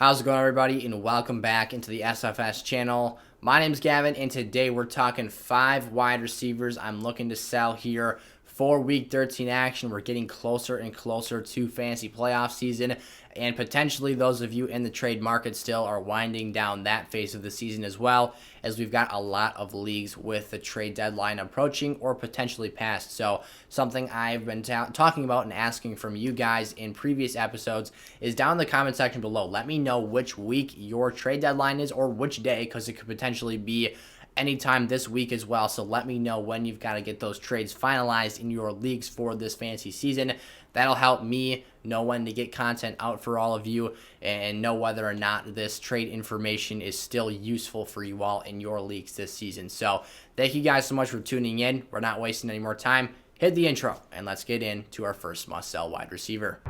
How's it going, everybody, and welcome back into the SFS channel. My name's Gavin, and today we're talking 5 wide receivers I'm looking to sell here for Week 13 action. We're getting closer and closer to fantasy playoff season, and potentially those of you in the trade market still are winding down that phase of the season as well, as we've got a lot of leagues with the trade deadline approaching or potentially past. So something I've been talking about and asking from you guys in previous episodes is down in the comment section below. Let me know which week your trade deadline is or which day, because it could potentially be anytime this week as well. So let me know when you've got to get those trades finalized in your leagues for this fantasy season. That'll help me know when to get content out for all of you and know whether or not this trade information is still useful for you all in your leagues this season. So thank you guys so much for tuning in. We're not wasting any more time. Hit the intro and let's get into our first must-sell wide receiver.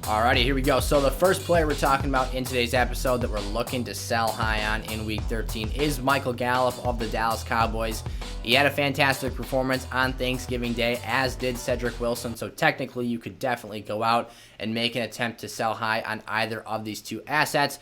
Alrighty, here we go. So the first player we're talking about in today's episode that we're looking to sell high on in Week 13 is Michael Gallup of the Dallas Cowboys. He had a fantastic performance on Thanksgiving Day, as did Cedric Wilson, so technically you could definitely go out and make an attempt to sell high on either of these two assets.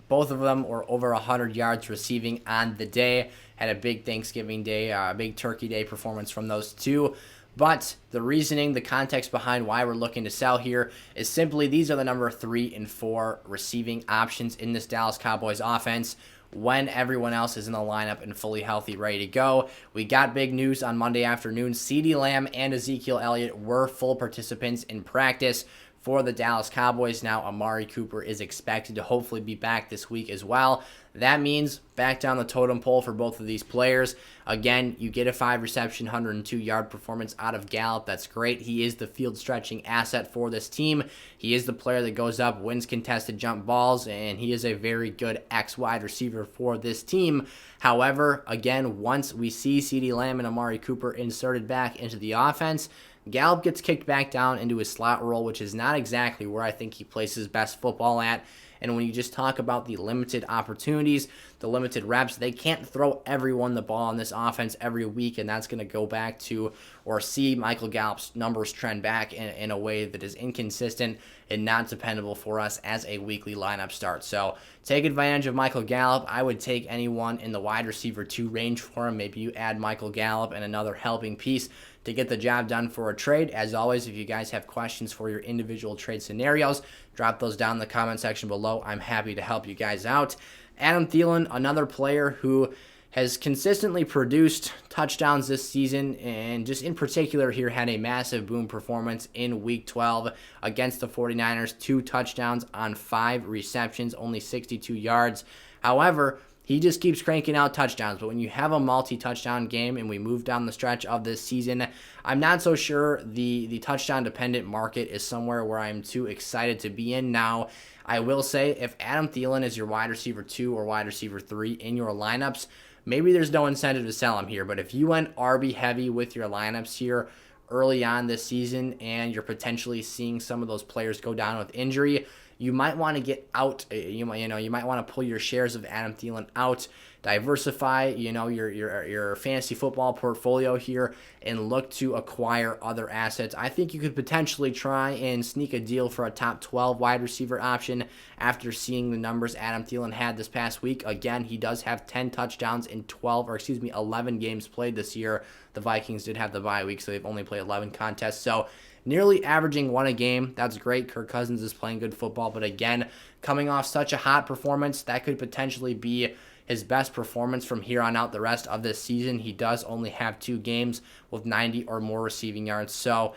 Both of them were over 100 yards receiving on the day. Had a big Thanksgiving Day, big Turkey Day performance from those two. But the reasoning, the context behind why we're looking to sell here is simply these are the number 3 and 4 receiving options in this Dallas Cowboys offense when everyone else is in the lineup and fully healthy, ready to go. We got big news on Monday afternoon. CeeDee Lamb and Ezekiel Elliott were full participants in practice for the Dallas Cowboys. Now Amari Cooper is expected to hopefully be back this week as well. That means back down the totem pole for both of these players. Again, you get a 5-reception, 102-yard performance out of Gallup. That's great. He is the field-stretching asset for this team. He is the player that goes up, wins contested jump balls, and he is a very good X-wide receiver for this team. However, again, once we see CeeDee Lamb and Amari Cooper inserted back into the offense, Gallup gets kicked back down into his slot role, which is not exactly where I think he plays his best football at. And when you just talk about the limited opportunities, the limited reps, they can't throw everyone the ball in this offense every week, and that's going to go back to or see Michael Gallup's numbers trend back in a way that is inconsistent and not dependable for us as a weekly lineup start. So take advantage of Michael Gallup. I would take anyone in the wide receiver 2 range for him. Maybe you add Michael Gallup and another helping piece to get the job done for a trade. As always, if you guys have questions for your individual trade scenarios, drop those down in the comment section below. I'm happy to help you guys out. Adam Thielen, another player who has consistently produced touchdowns this season, and just in particular here had a massive boom performance in Week 12 against the 49ers. 2 touchdowns on 5 receptions, only 62 yards. However, he just keeps cranking out touchdowns. But when you have a multi-touchdown game and we move down the stretch of this season, I'm not so sure the touchdown-dependent market is somewhere where I'm too excited to be in now. I will say if Adam Thielen is your wide receiver 2 or wide receiver 3 in your lineups, maybe there's no incentive to sell him here. But if you went RB heavy with your lineups here early on this season and you're potentially seeing some of those players go down with injury, you might want to get out. You might want to pull your shares of Adam Thielen out, diversify, your fantasy football portfolio here, and look to acquire other assets. I think you could potentially try and sneak a deal for a top 12 wide receiver option after seeing the numbers Adam Thielen had this past week. Again, he does have 10 touchdowns in 11 games played this year. The Vikings did have the bye week, so they've only played 11 contests. So nearly averaging 1 a game. That's great. Kirk Cousins is playing good football. But again, coming off such a hot performance, that could potentially be his best performance from here on out the rest of this season. He does only have 2 games with 90 or more receiving yards. So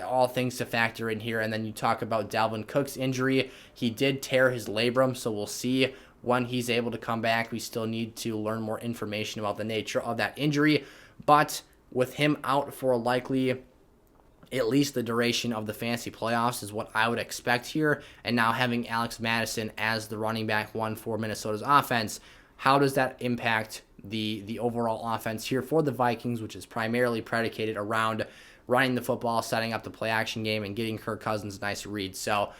all things to factor in here. And then you talk about Dalvin Cook's injury. He did tear his labrum, so we'll see when he's able to come back. We still need to learn more information about the nature of that injury. But with him out for likely at least the duration of the fantasy playoffs is what I would expect here. And now having Alex Madison as the running back 1 for Minnesota's offense, how does that impact the overall offense here for the Vikings, which is primarily predicated around running the football, setting up the play action game, and getting Kirk Cousins nice reads? So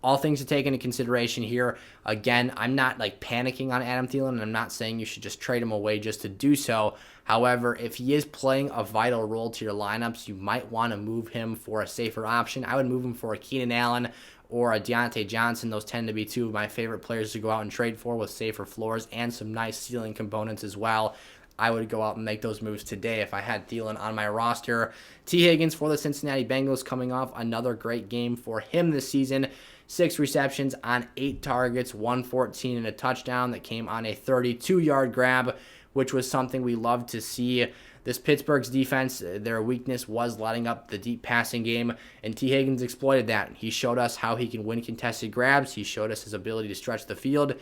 all things to take into consideration here. Again, I'm not like panicking on Adam Thielen, and I'm not saying you should just trade him away just to do so. However, if he is playing a vital role to your lineups, you might want to move him for a safer option. I would move him for a Keenan Allen or a Deontay Johnson. Those tend to be two of my favorite players to go out and trade for with safer floors and some nice ceiling components as well. I would go out and make those moves today if I had Thielen on my roster. T. Higgins for the Cincinnati Bengals, coming off another great game for him this season. 6 receptions on 8 targets, 114 and a touchdown that came on a 32-yard grab, which was something we love to see. This Pittsburgh's defense, their weakness was letting up the deep passing game, and T. Higgins exploited that. He showed us how he can win contested grabs. He showed us his ability to stretch the field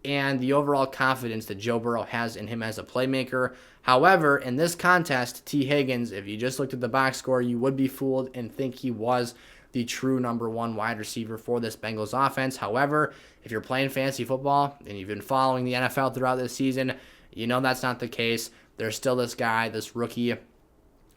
and the overall confidence that Joe Burrow has in him as a playmaker. However, in this contest, T. Higgins, if you just looked at the box score, you would be fooled and think he was the true number 1 wide receiver for this Bengals offense. However, if you're playing fantasy football and you've been following the NFL throughout this season, you know that's not the case. There's still this guy, this rookie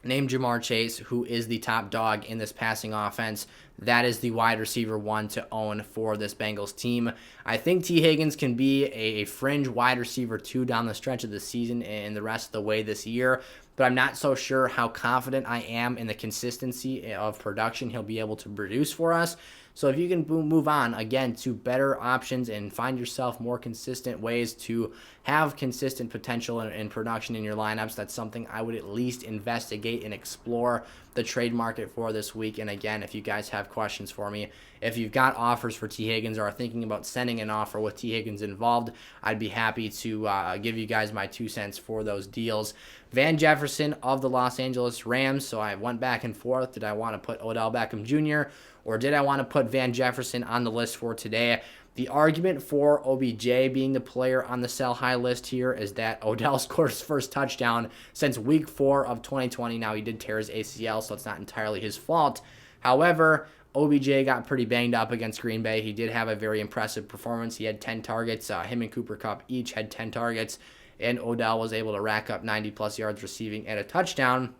named Jamar Chase, who is the top dog in this passing offense. That is the wide receiver 1 to own for this Bengals team. I think T. Higgins can be a fringe wide receiver 2 down the stretch of the season and the rest of the way this year, but I'm not so sure how confident I am in the consistency of production he'll be able to produce for us. So if you can move on, again, to better options and find yourself more consistent ways to have consistent potential in production in your lineups, that's something I would at least investigate and explore the trade market for this week. And again, if you guys have questions for me, if you've got offers for T. Higgins or are thinking about sending an offer with T. Higgins involved, I'd be happy to give you guys my 2 cents for those deals. Van Jefferson of the Los Angeles Rams. So I went back and forth. Did I want to put Odell Beckham Jr. or did I want to put Van Jefferson on the list for today? The argument for OBJ being the player on the sell high list here is that Odell scored his first touchdown since week 4 of 2020. Now, he did tear his ACL, so it's not entirely his fault. However, OBJ got pretty banged up against Green Bay. He did have a very impressive performance. He had 10 targets. Him and Cooper Kupp each had 10 targets, and Odell was able to rack up 90-plus yards receiving and a touchdown.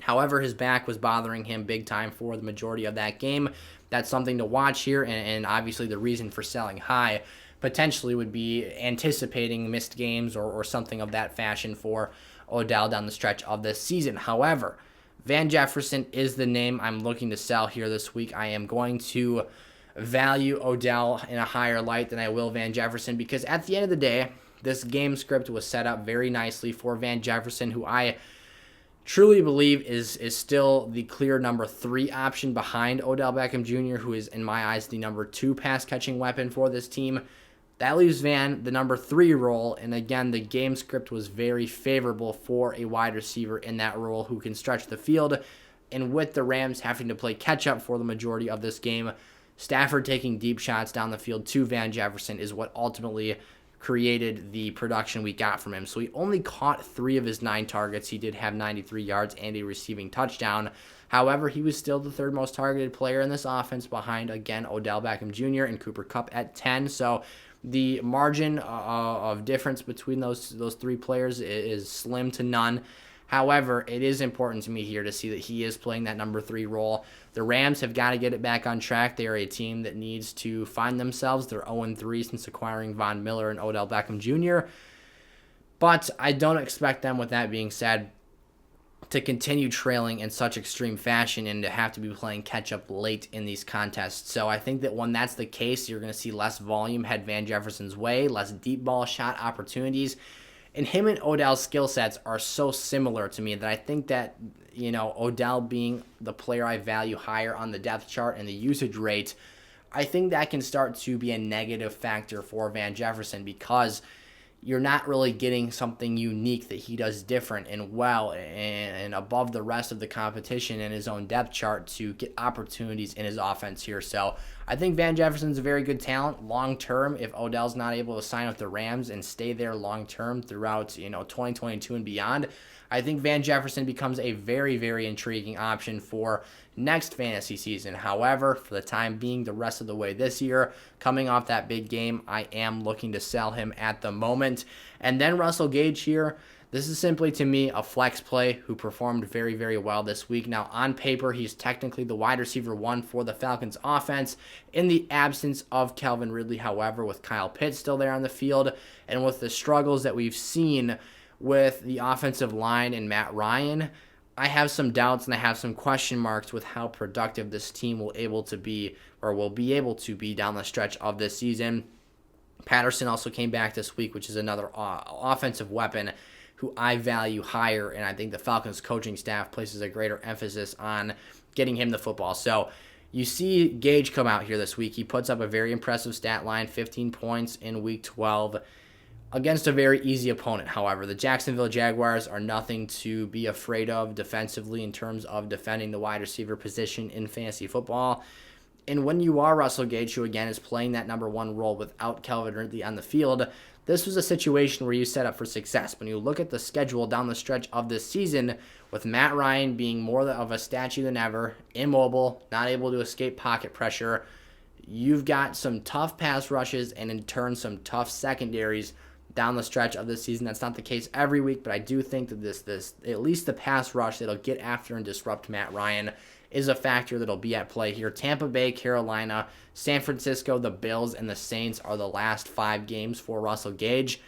However, his back was bothering him big time for the majority of that game. That's something to watch here, and obviously the reason for selling high potentially would be anticipating missed games or something of that fashion for Odell down the stretch of this season. However, Van Jefferson is the name I'm looking to sell here this week. I am going to value Odell in a higher light than I will Van Jefferson because at the end of the day, this game script was set up very nicely for Van Jefferson, who I truly believe is still the clear number 3 option behind Odell Beckham Jr., who is, in my eyes, the number 2 pass-catching weapon for this team. That leaves Van the number 3 role, and again, the game script was very favorable for a wide receiver in that role who can stretch the field, and with the Rams having to play catch-up for the majority of this game, Stafford taking deep shots down the field to Van Jefferson is what ultimately created the production we got from him. So he only caught 3 of his 9 targets. He did have 93 yards and a receiving touchdown. However, he was still the 3rd most targeted player in this offense behind, again, Odell Beckham Jr. and Cooper Kupp at 10. So the margin of difference between those 3 players is slim to none. However, it is important to me here to see that he is playing that number 3 role. The Rams have got to get it back on track. They are a team that needs to find themselves. They're 0-3 since acquiring Von Miller and Odell Beckham Jr. But I don't expect them, with that being said, to continue trailing in such extreme fashion and to have to be playing catch-up late in these contests. So I think that when that's the case, you're going to see less volume head Van Jefferson's way, less deep ball shot opportunities. And him and Odell's skill sets are so similar to me that I think that, Odell being the player I value higher on the depth chart and the usage rate, I think that can start to be a negative factor for Van Jefferson because you're not really getting something unique that he does different and well and above the rest of the competition in his own depth chart to get opportunities in his offense here. So I think Van Jefferson's a very good talent long-term. If Odell's not able to sign with the Rams and stay there long-term throughout 2022 and beyond, I think Van Jefferson becomes a very, very intriguing option for next fantasy season. However, for the time being, the rest of the way this year, coming off that big game, I am looking to sell him at the moment. And then Russell Gage here. This is simply, to me, a flex play who performed very, very well this week. Now, on paper, he's technically the wide receiver 1 for the Falcons offense in the absence of Calvin Ridley. However, with Kyle Pitts still there on the field and with the struggles that we've seen with the offensive line and Matt Ryan, I have some doubts and I have some question marks with how productive this team will be able to be down the stretch of this season. Patterson also came back this week, which is another offensive weapon who I value higher, and I think the Falcons coaching staff places a greater emphasis on getting him the football. So you see Gage come out here this week. He puts up a very impressive stat line, 15 points in Week 12 against a very easy opponent. However, the Jacksonville Jaguars are nothing to be afraid of defensively in terms of defending the wide receiver position in fantasy football. And when you are Russell Gage, who again is playing that number 1 role without Calvin Ridley on the field, this was a situation where you set up for success. When you look at the schedule down the stretch of this season, with Matt Ryan being more of a statue than ever, immobile, not able to escape pocket pressure, you've got some tough pass rushes and in turn some tough secondaries down the stretch of this season. That's not the case every week, but I do think that this at least the pass rush that'll get after and disrupt Matt Ryan is a factor that'll be at play here. Tampa Bay, Carolina, San Francisco, the Bills, and the Saints are the last 5 games for Russell Gage.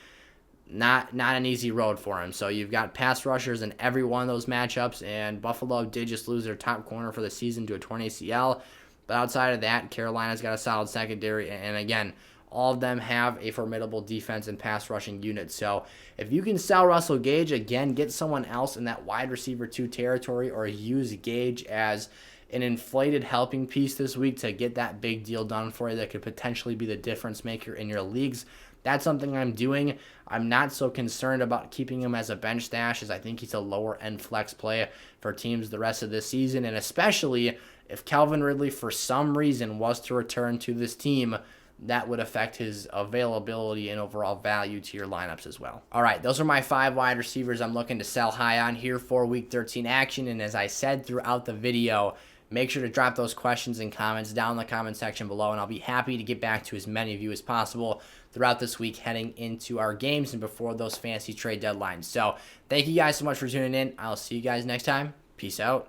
Not an easy road for him. So you've got pass rushers in every one of those matchups, and Buffalo did just lose their top corner for the season to a torn ACL. But outside of that, Carolina's got a solid secondary, and again, all of them have a formidable defense and pass rushing unit. So if you can sell Russell Gage, again, get someone else in that wide receiver 2 territory, or use Gage as an inflated helping piece this week to get that big deal done for you that could potentially be the difference maker in your leagues, that's something I'm doing. I'm not so concerned about keeping him as a bench stash, as I think he's a lower end flex play for teams the rest of this season. And especially if Calvin Ridley for some reason was to return to this team, that would affect his availability and overall value to your lineups as well. All right, those are my 5 wide receivers I'm looking to sell high on here for Week 13 action. And as I said throughout the video, make sure to drop those questions and comments down in the comment section below, and I'll be happy to get back to as many of you as possible throughout this week heading into our games and before those fantasy trade deadlines. So thank you guys so much for tuning in. I'll see you guys next time. Peace out.